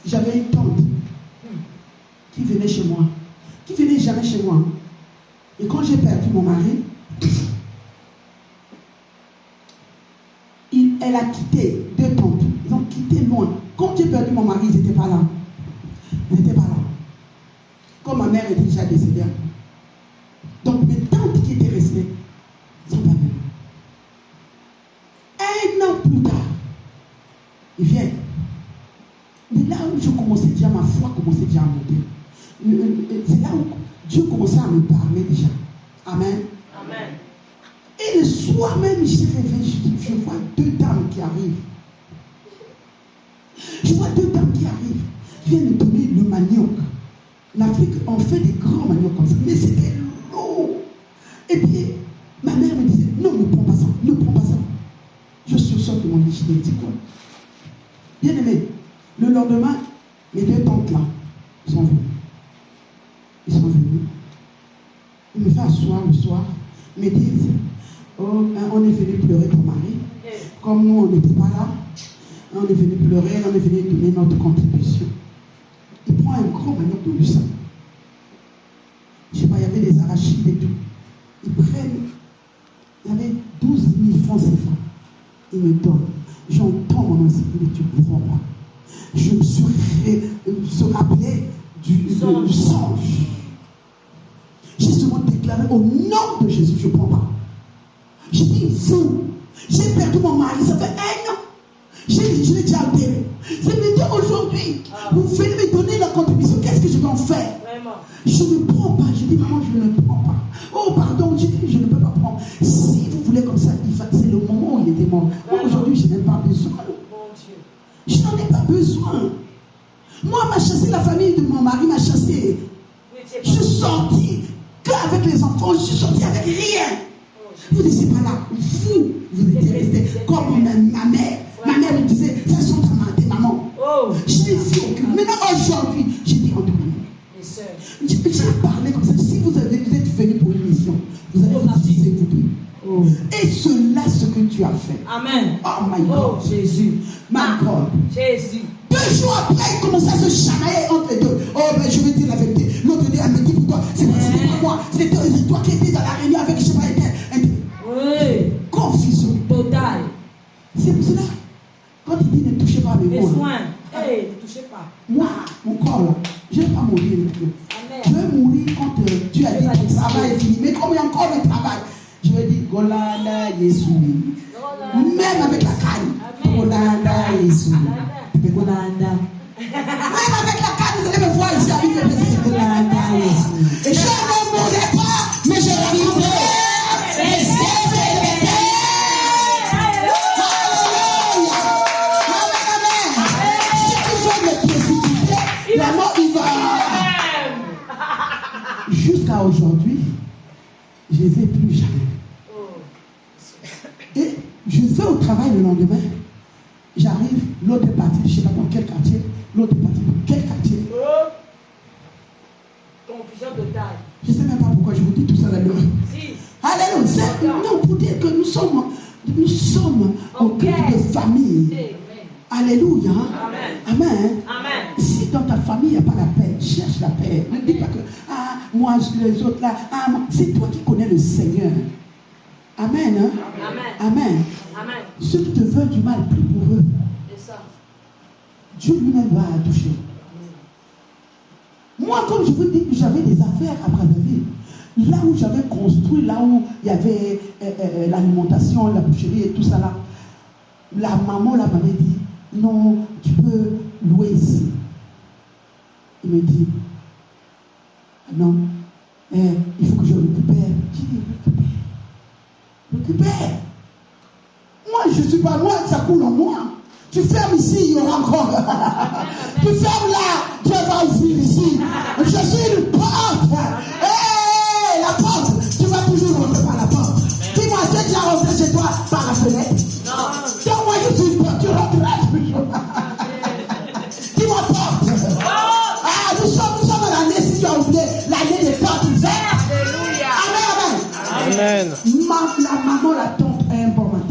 j'avais une tante qui venait chez moi, qui venait jamais chez moi. Et quand j'ai perdu mon mari, elle a quitté 2 tantes. Ils ont quitté loin. Quand j'ai perdu mon mari, ils n'étaient pas là. Ils n'étaient pas là. Comme ma mère était déjà décédée. Donc mes tantes qui étaient restées, ils ne sont pas venues. 1 an plus tard, ils viennent. Mais là où je commençais déjà, ma foi commençait déjà à monter. C'est là où Dieu commençait à me parler déjà. Amen. Amen. Et le soir même, j'ai rêvé, je vois 2 dames qui arrivent. Je vois 2 dames qui arrivent. Ils viennent me donner le manioc. En Afrique, on fait des grands maniocs comme ça, mais c'était lourd. Et puis, ma mère me disait, non, ne prends pas ça, ne prends pas ça. Je suis sorti de mon lit, je lui ai dit quoi? Bien aimé, le lendemain, mes 2 tantes là, ils sont venus. Ils sont venus. Ils me font asseoir le soir. Ils me disent, oh, on est venu pleurer ton mari. Comme nous, on n'était pas là, on est venu pleurer, on est venu donner notre contribution. Il prend un gros manioc de Lucin. Je ne sais pas, il y avait des arachides et tout. Ils prennent, il y avait 12 000 francs CFA. Ils me donnent. J'entends mon ancien, mais tu ne comprends pas. Je me suis rappelé du songe. J'ai seulement déclaré au nom de Jésus, je ne prends pas. J'ai dit, vous, j'ai perdu mon mari, ça fait 1 an. Je l'ai déjà enterré. C'est me dire aujourd'hui, vous venez me donner la contribution, qu'est-ce que je vais en faire? Vraiment. Je ne prends pas. Je dis, maman, je ne prends pas. Oh, pardon, je dis, je ne peux pas prendre. Si vous voulez comme ça, c'est le moment où il était mort. Moi, aujourd'hui, je n'ai pas besoin. Mon Dieu. Je n'en ai pas besoin. Moi, m'a chassé, la famille de mon mari m'a chassé. Je suis sortie qu'avec les enfants, je suis sortie avec rien. Vous n'étiez pas là. Vous étiez restés comme ma mère. Ma mère me disait, ça sont tes mamans. Je n'ai dit aucune. Maintenant, aujourd'hui, j'ai dit en tout cas. J'ai parlé comme ça. Si vous êtes venus pour une mission, vous allez vous utiliser vous deux. Et cela, ce que tu as fait. Amen. Oh my God. Jésus. My God. Jésus. 2 jours après, il commençait à se chamailler entre les deux. Oh, ben je vais dire la vérité. L'autre dit, elle me dit pour toi. C'est pas moi. C'est toi qui étais dans la réunion avec, je sais pas, oui. Confusion. Totale. C'est pour cela. Quand il dit ne touchez pas à mes mots. Besoin. Hey, ne touchez pas. Moi, mon corps là, je ne vais pas mourir avec Dieu. Je vais mourir quand Dieu a dit ton travail est fini. Mais comme il y a encore le travail, je vais dire Golanda Yesu. Même avec la canne. Golanda Yesu. Golanda. Même avec la canne, vous allez me voir ici avec le président. Golanda Yesu. Et je ne mourrai pas, mais je vivrai. Jusqu'à aujourd'hui, je ne les ai plus jamais. Et je vais au travail le lendemain. J'arrive, l'autre est parti, je ne sais pas dans quel quartier, l'autre est parti dans quel quartier. Confusion totale. Je ne sais même pas pourquoi je vous dis tout ça là-dedans. Si. Alléluia. Non, pour dire que nous sommes au cœur de famille. Alléluia. Amen. Amen. Amen. Si dans ta famille, il n'y a pas la paix, cherche la paix. Ne dis pas que, moi, les autres là, moi. C'est toi qui connais le Seigneur. Amen. Hein? Amen. Amen. Amen. Ceux qui te veulent du mal, prie pour eux. C'est ça. Dieu lui-même va toucher. Moi, comme je vous dis, j'avais des affaires à Brazzaville. Là où j'avais construit, là où il y avait l'alimentation, la boucherie et tout ça là, la maman là m'avait dit, non, tu peux louer ici. Il me dit, non, il faut que je récupère. J'ai dit, récupère. Moi, je ne suis pas loin, ça coule en moi. Tu fermes ici, il y aura encore. Tu fermes là, Dieu va ouvrir ici. Je suis une porte. Hey, la porte, tu vas toujours rentrer par la porte. Dis-moi, tu es déjà rentré chez toi par la fenêtre? Non. Donc moi, je suis une porte, tu rentreras toujours. Dis-moi porte. Nous sommes dans l'année, si tu as oublié, l'année des portes ouvertes. Alléluia. Amen, amen. Amen. La maman, la tante, un bon matin,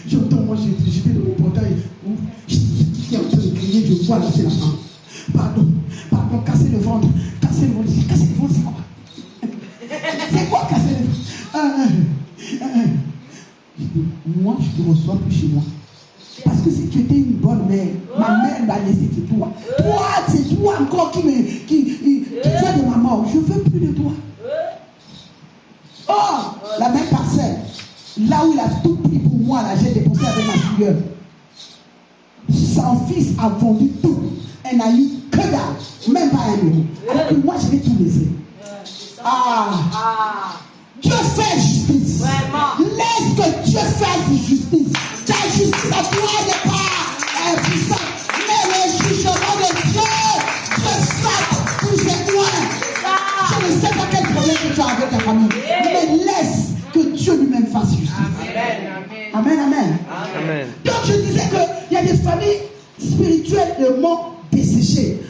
j'entends, moi j'étais dans mon portail, soit laisser la femme. Pardon, casser le ventre. Casser le ventre, c'est quoi? C'est quoi casser le ventre? Moi, je ne te reçois plus chez moi. Parce que si tu étais une bonne mère, ma mère m'a laissé que toi. Toi, c'est toi encore qui fait de ma mort. Je ne veux plus de toi. Oh, la même parcelle, là où il a tout pris pour moi, là, j'ai dépensé avec ma filleule. Son fils a vendu tout. Elle n'a eu que dalle, même pas un euro. Alors que moi, je vais tout laisser. Dieu fait justice. Vraiment. Laisse que Dieu fasse justice. Ta justice à toi n'est pas puissante. Mais le jugement de Dieu, Dieu sape tous ses points. Je ne sais pas quel problème que tu as avec ta famille. Mais laisse que Dieu lui-même fasse justice. Amen, amen. Amen. Donc je disais qu'il y a des familles spirituellement desséchées.